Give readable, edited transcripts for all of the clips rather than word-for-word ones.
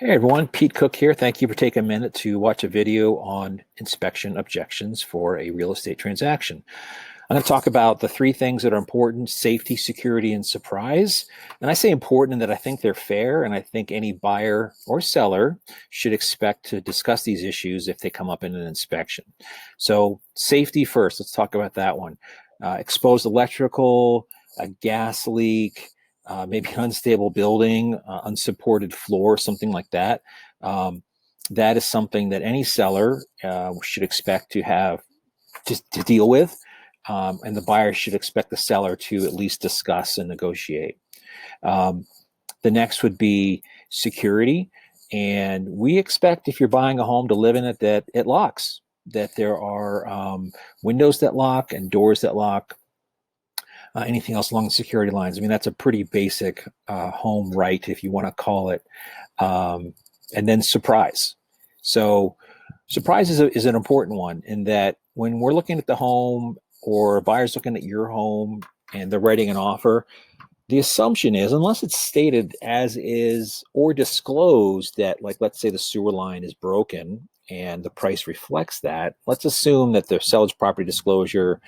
Hey everyone, Pete Cook here. Thank you for taking a minute to watch a video on inspection objections for a real estate transaction. I'm going to talk about the three things that are important: safety, security, and surprise. And I say important in that I think they're fair, and I think any buyer or seller should expect to discuss these issues if they come up in an inspection. So safety first, let's talk about that one. Exposed electrical, a gas leak, maybe an unstable building, unsupported floor, something like that. That is something that any seller should expect to have to deal with, and the buyer should expect the seller to at least discuss and negotiate. Um, the next would be security, and we expect if you're buying a home to live in it that it locks, that there are windows that lock and doors that lock. Anything else along the security lines? I mean, that's a pretty basic home right, if you want to call it. And then surprise. So surprise is an important one in that when we're looking at the home or buyers looking at your home and they're writing an offer, the assumption is, unless it's stated as is or disclosed that, like, let's say the sewer line is broken and the price reflects that, let's assume that the seller's property disclosure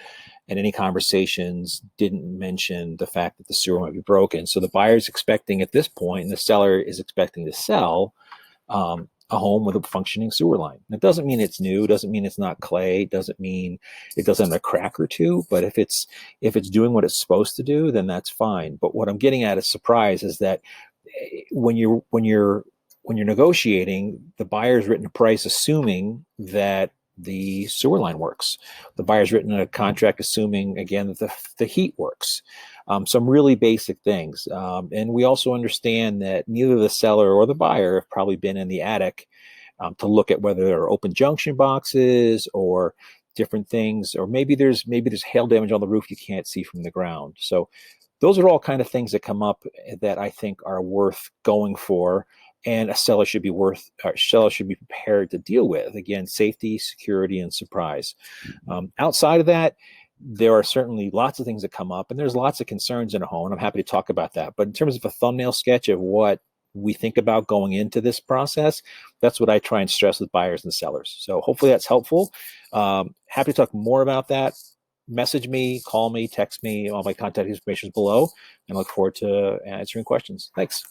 and any conversations didn't mention the fact that the sewer might be broken. So the buyer's expecting at this point, and the seller is expecting to sell a home with a functioning sewer line. It doesn't mean it's new, doesn't mean it's not clay, doesn't mean it doesn't have a crack or two, but if it's doing what it's supposed to do, then that's fine. But what I'm getting at is surprise is that when you're negotiating, the buyer's written a price assuming that the sewer line works. The buyer's written a contract assuming, again, that the heat works. Some really basic things. And we also understand that neither the seller or the buyer have probably been in the attic to look at whether there are open junction boxes or different things, or maybe there's hail damage on the roof you can't see from the ground. So those are all kind of things that come up that I think are worth going for, and a seller should be prepared to deal with. Again, safety, security, and surprise. Outside of that, there are certainly lots of things that come up, and there's lots of concerns in a home, and I'm happy to talk about that. But in terms of a thumbnail sketch of what we think about going into this process, that's what I try and stress with buyers and sellers. So hopefully that's helpful. Happy to talk more about that. Message me, call me, text me. All my contact information is below, and I look forward to answering questions. Thanks.